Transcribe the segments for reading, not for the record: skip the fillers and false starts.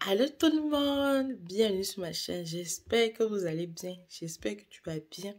Allô tout le monde, bienvenue sur ma chaîne. J'espère que vous allez bien, j'espère que tu vas bien.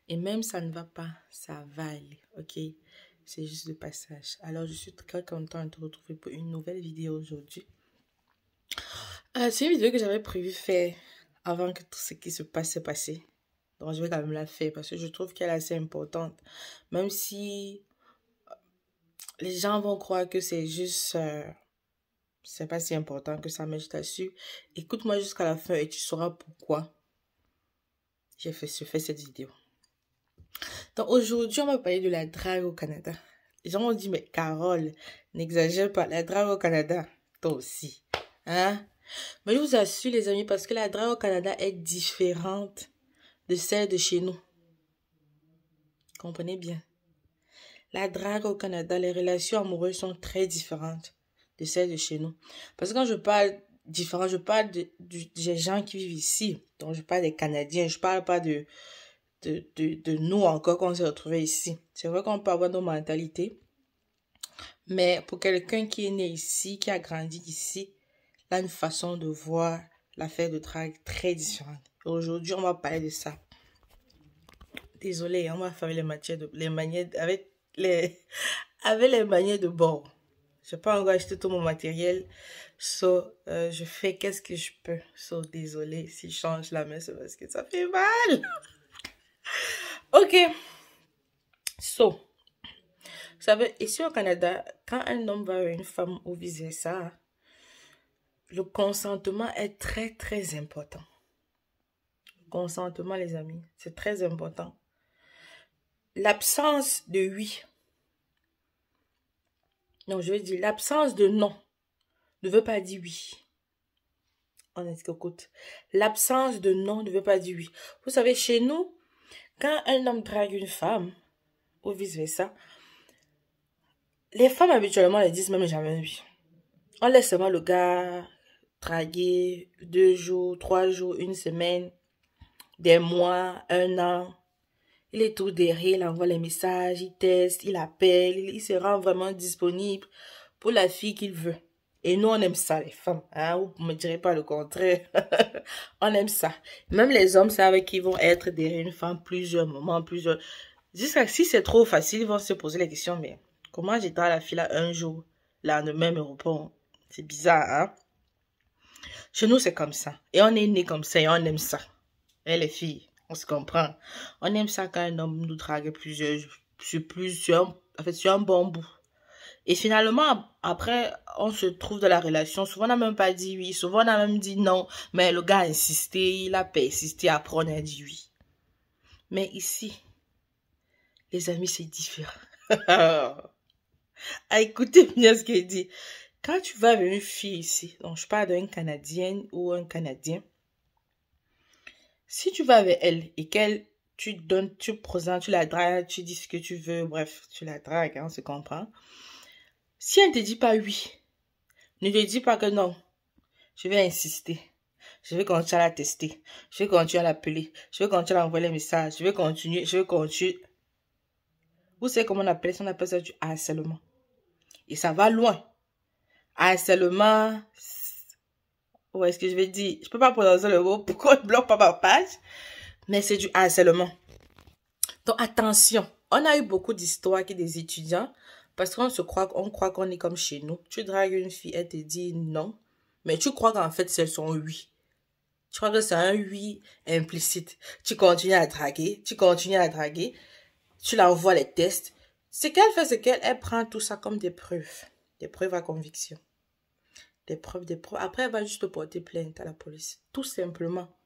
Et même ça ne va pas, ça va aller, ok? C'est juste le passage. Alors je suis très contente de te retrouver pour une nouvelle vidéo aujourd'hui. C'est une vidéo que j'avais prévu faire avant que tout ce qui se passe s'est passé. Donc je vais quand même la faire parce que je trouve qu'elle est assez importante. Même si les gens vont croire que c'est juste... c'est pas si important que ça, mais je t'assure. Écoute-moi jusqu'à la fin et tu sauras pourquoi j'ai fait cette vidéo. Donc aujourd'hui, on va parler de la drague au Canada. Les gens m'ont dit, mais Carole, n'exagère pas, la drague au Canada, toi aussi. Hein? Mais je vous assure, les amis, parce que la drague au Canada est différente de celle de chez nous. Comprenez bien. La drague au Canada, les relations amoureuses sont très différentes de celles de chez nous. Parce que quand je parle différent, je parle des gens qui vivent ici. Donc je parle des Canadiens, je parle pas de nous encore qu'on s'est retrouvés ici. C'est vrai qu'on peut avoir nos mentalités. Mais pour quelqu'un qui est né ici, qui a grandi ici, il a une façon de voir l'affaire de drague très différente. Aujourd'hui, on va parler de ça. Désolée, on va faire les manières avec les manières de bord. Je n'ai pas encore acheté tout mon matériel. Je fais qu'est-ce que je peux. Désolée si je change la main, c'est parce que ça fait mal. Ok. Vous savez, ici au Canada, quand un homme va avec une femme ou vice-versa, le consentement est très, très important. Le consentement, les amis, c'est très important. L'absence de oui. Non, je veux dire, l'absence de non ne veut pas dire oui. On écoute. L'absence de non ne veut pas dire oui. Vous savez, chez nous, quand un homme drague une femme, ou vice-versa, les femmes habituellement elles disent même jamais oui. On laisse seulement le gars draguer 2 jours, 3 jours, une semaine, des mois, un an. Il est tout derrière, il envoie les messages, il teste, il appelle, il se rend vraiment disponible pour la fille qu'il veut. Et nous, on aime ça, les femmes. Hein? Vous ne me direz pas le contraire. On aime ça. Même les hommes savent qu'ils vont être derrière une femme plusieurs moments, plusieurs... Jusqu'à si c'est trop facile, ils vont se poser la question, mais comment j'étais à la fille là un jour, là, le même me répond. C'est bizarre, hein? Chez nous, c'est comme ça. Et on est né comme ça et on aime ça. Et les filles, on se comprend. On aime ça quand un homme nous drague sur un bon bout. Et finalement, après, on se trouve dans la relation. Souvent, on n'a même pas dit oui. Souvent, on a même dit non. Mais le gars a insisté, il a persisté. Après, on a dit oui. Mais ici, les amis, c'est différent. Ah, écoutez bien ce qu'il dit. Quand tu vas avec une fille ici, donc je parle d'une Canadienne ou un Canadien, si tu vas avec elle et tu présentes, tu la dragues, tu dis ce que tu veux, bref, tu la dragues, on se comprend. Si elle ne te dit pas oui, ne te dis pas que non, je vais insister. Je vais continuer à la tester. Je vais continuer à l'appeler. Je vais continuer à envoyer les messages. Je vais continuer. Vous savez comment on appelle ça? On appelle ça du harcèlement. Et ça va loin. Harcèlement. Où est-ce que je vais dire? Je peux pas prononcer le mot. Pourquoi je bloque pas ma page? Mais c'est du harcèlement. Donc attention. On a eu beaucoup d'histoires qui des étudiants. Parce qu'on croit qu'on est comme chez nous. Tu dragues une fille, elle te dit non. Mais tu crois qu'en fait, c'est son oui. Tu crois que c'est un oui implicite. Tu continues à draguer. Tu l'envoies les tests. Ce qu'elle fait, c'est qu'elle prend tout ça comme des preuves. Des preuves à conviction. Des preuves. Après, elle va juste te porter plainte à la police. Tout simplement.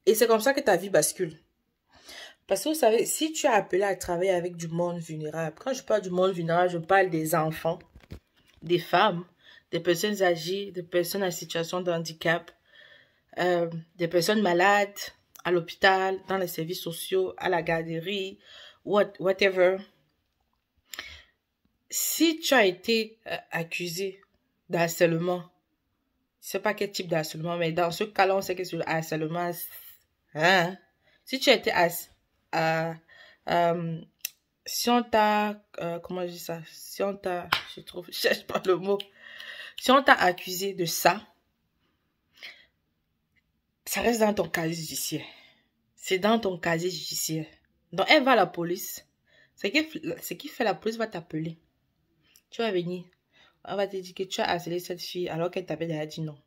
Et c'est comme ça que ta vie bascule. Parce que vous savez, si tu as appelé à travailler avec du monde vulnérable, quand je parle du monde vulnérable, je parle des enfants, des femmes, des personnes âgées, des personnes en situation de handicap, des personnes malades, à l'hôpital, dans les services sociaux, à la garderie, whatever. Si tu as été accusé d'harcèlement, je ne sais pas quel type d'harcèlement, mais dans ce cas-là, on sait que c'est le harcèlement. Hein? Si tu as été si on t'a, comment je dis ça? Je cherche pas le mot. Si on t'a accusé de ça, ça reste dans ton casier judiciaire. C'est dans ton casier judiciaire. Donc, elle va à la police. Ce qui fait la police va t'appeler. Tu vas venir. On va te dire que tu as harcelé cette fille alors qu'elle t'avait déjà dit non.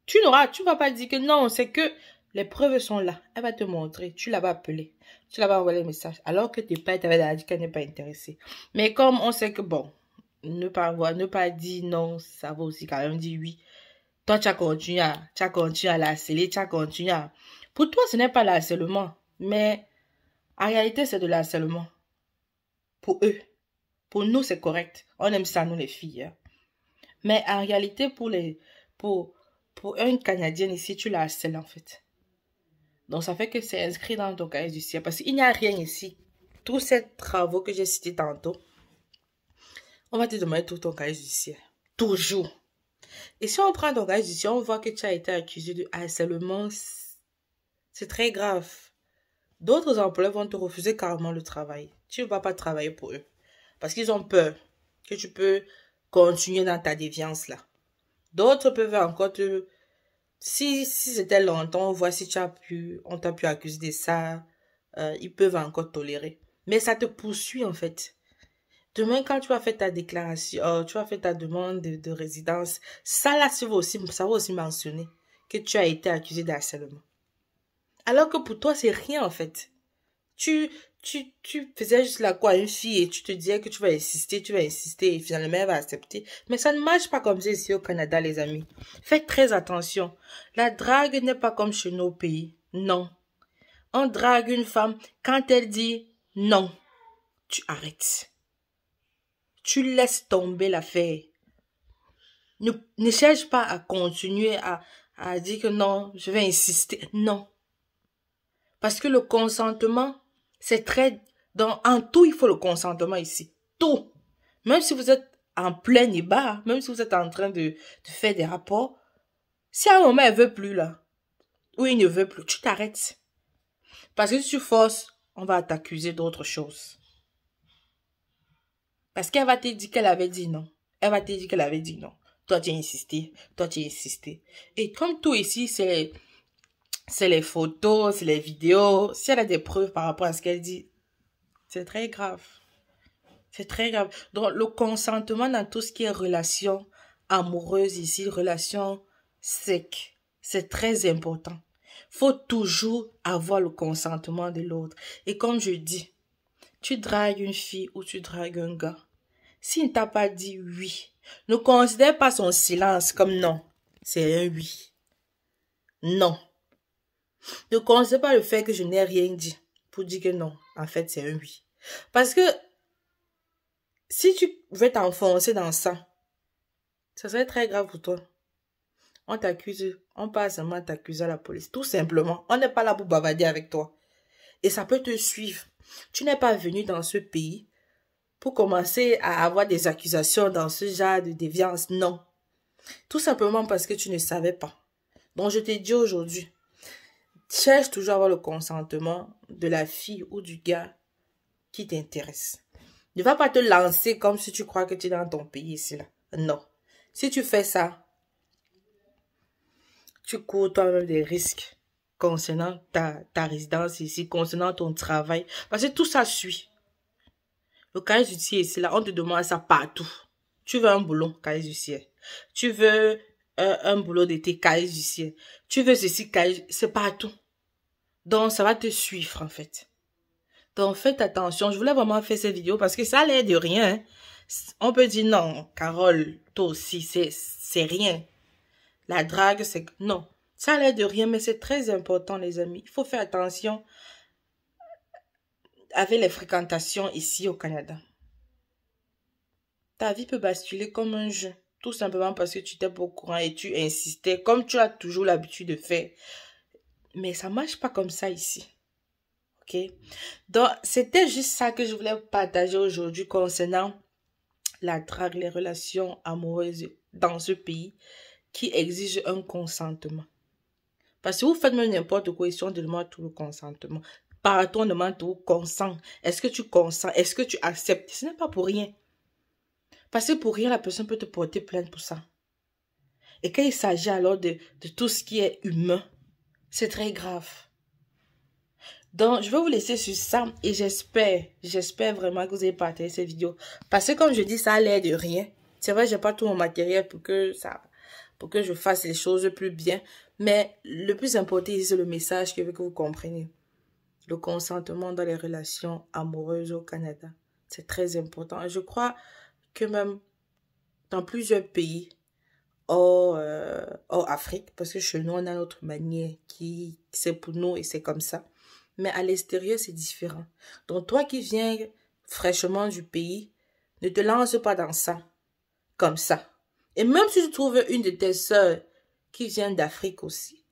Tu vas pas dire que non, c'est que les preuves sont là. Elle va te montrer. Tu l'as appelé. Tu l'as envoyé le message. Alors que tes pères t'avaient déjà dit qu'elle n'est pas intéressée. Mais comme on sait que bon, ne pas dire non, ça va aussi quand même dire oui. Toi, tu as continué à la harceler, tu as continué à... Pour toi, ce n'est pas l'harcèlement, mais en réalité, c'est de l'harcèlement. Pour eux. Pour nous, c'est correct. On aime ça, nous, les filles. Hein. Mais en réalité, pour un Canadien ici, tu la harcèles, en fait. Donc, ça fait que c'est inscrit dans ton casier judiciaire. Parce qu'il n'y a rien ici. Tous ces travaux que j'ai cités tantôt, on va te demander tout ton casier judiciaire. Toujours. Et si on prend ton casier judiciaire, on voit que tu as été accusé de harcèlement, c'est très grave. D'autres employeurs vont te refuser carrément le travail. Tu ne vas pas travailler pour eux. Parce qu'ils ont peur que tu peux continuer dans ta déviance là. D'autres peuvent encore te... Si c'était longtemps, on voit si on t'a pu accuser de ça, ils peuvent encore tolérer. Mais ça te poursuit en fait. Demain, quand tu vas faire ta déclaration, tu vas faire ta demande de résidence, ça là, ça va aussi mentionner que tu as été accusé d'harcèlement. Alors que pour toi, c'est rien en fait. Tu faisais juste la quoi à une fille et tu te disais que tu vas insister et finalement elle va accepter. Mais ça ne marche pas comme ça ici au Canada, les amis. Faites très attention. La drague n'est pas comme chez nos pays. Non. On drague une femme quand elle dit non. Tu arrêtes. Tu laisses tomber l'affaire. Ne cherche pas à continuer à dire que non, je vais insister. Non. Parce que le consentement, c'est très... En tout, il faut le consentement ici. Tout. Même si vous êtes en plein débat, même si vous êtes en train de faire des rapports, si à un moment elle veut plus là, ou il ne veut plus, tu t'arrêtes. Parce que si tu forces, on va t'accuser d'autre chose. Parce qu'elle va te dire qu'elle avait dit non. Elle va te dire qu'elle avait dit non. Toi, tu as insisté. Toi, tu as insisté. Et comme tout ici, c'est les photos, c'est les vidéos. Si elle a des preuves par rapport à ce qu'elle dit, c'est très grave. C'est très grave. Donc, le consentement dans tout ce qui est relation amoureuse ici, relation sec, c'est très important. Faut toujours avoir le consentement de l'autre. Et comme je dis, tu dragues une fille ou tu dragues un gars. S'il ne t'a pas dit oui, ne considère pas son silence comme non. C'est un oui. Non. Ne considère pas le fait que je n'ai rien dit pour dire que non. En fait, c'est un oui. Parce que si tu veux t'enfoncer dans ça, ça serait très grave pour toi. On t'accuse, on passe seulement t'accuser à la police. Tout simplement. On n'est pas là pour bavarder avec toi. Et ça peut te suivre. Tu n'es pas venu dans ce pays pour commencer à avoir des accusations dans ce genre de déviance. Non. Tout simplement parce que tu ne savais pas. Donc, je t'ai dit aujourd'hui, cherche toujours à avoir le consentement de la fille ou du gars qui t'intéresse. Ne va pas te lancer comme si tu crois que tu es dans ton pays ici, là. Non. Si tu fais ça, tu cours toi-même des risques concernant ta résidence ici, concernant ton travail. Parce que tout ça suit. Le casier judiciaire ici, là, on te demande ça partout. Tu veux un boulot, casier judiciaire. Tu veux un boulot d'été, casier judiciaire. Tu veux ceci, c'est partout. Donc, ça va te suivre, en fait. Donc, faites attention. Je voulais vraiment faire cette vidéo parce que ça a l'air de rien. Hein. On peut dire non, Carole, toi aussi, c'est rien. La drague, c'est... Non, ça a l'air de rien, mais c'est très important, les amis. Il faut faire attention avec les fréquentations ici au Canada. Ta vie peut basculer comme un jeu. Tout simplement parce que tu n'étais pas au courant et tu insistais, comme tu as toujours l'habitude de faire. Mais ça ne marche pas comme ça ici. Ok? Donc, c'était juste ça que je voulais partager aujourd'hui concernant la drague, les relations amoureuses dans ce pays qui exige un consentement. Parce que vous faites même n'importe quoi ici, on demande tout le consentement. Partout, on demande tout, consent. Est-ce que tu consens? Est-ce que tu acceptes? Ce n'est pas pour rien. Parce que pour rien, la personne peut te porter plainte pour ça. Et quand il s'agit alors de tout ce qui est humain, c'est très grave. Donc, je vais vous laisser sur ça et j'espère vraiment que vous avez partagé cette vidéo. Parce que comme je dis, ça a l'air de rien. C'est vrai, j'ai pas tout mon matériel pour que je fasse les choses plus bien. Mais le plus important, c'est le message que je veux que vous compreniez. Le consentement dans les relations amoureuses au Canada. C'est très important. Et je crois que même dans plusieurs pays, hors Afrique, parce que chez nous, on a notre manière qui c'est pour nous et c'est comme ça. Mais à l'extérieur, c'est différent. Donc, toi qui viens fraîchement du pays, ne te lance pas dans ça, comme ça. Et même si tu trouves une de tes sœurs qui vient d'Afrique aussi,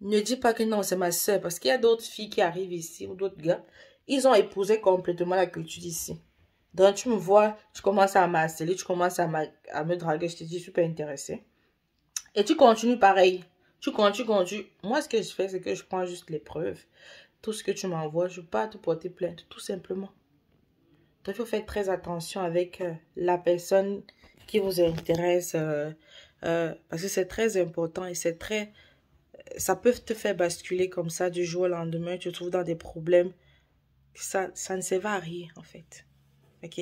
ne dis pas que non, c'est ma sœur, parce qu'il y a d'autres filles qui arrivent ici, ou d'autres gars, ils ont épousé complètement la culture d'ici. Donc, tu me vois, tu commences à m'harceler, tu commences à me draguer, je te dis, super intéressé. Et tu continues pareil. Tu continues. Moi, ce que je fais, c'est que je prends juste les preuves. Tout ce que tu m'envoies, je ne veux pas te porter plainte, tout simplement. Donc, il faut faire très attention avec la personne qui vous intéresse. Parce que c'est très important et c'est très... Ça peut te faire basculer comme ça du jour au lendemain. Tu te trouves dans des problèmes. Ça ne sert à rien, en fait. Ok?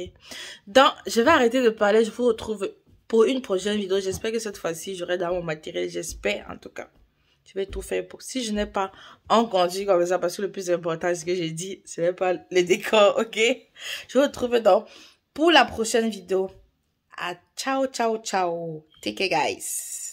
Donc, je vais arrêter de parler. Je vous retrouve pour une prochaine vidéo. J'espère que cette fois-ci, j'aurai dans mon matériel. J'espère, en tout cas. Je vais tout faire pour... Si je n'ai pas entendu comme ça, parce que le plus important, ce que j'ai dit, ce n'est pas les décors, ok? Je vous retrouve donc pour la prochaine vidéo. Ciao, ciao, ciao. Take care, guys.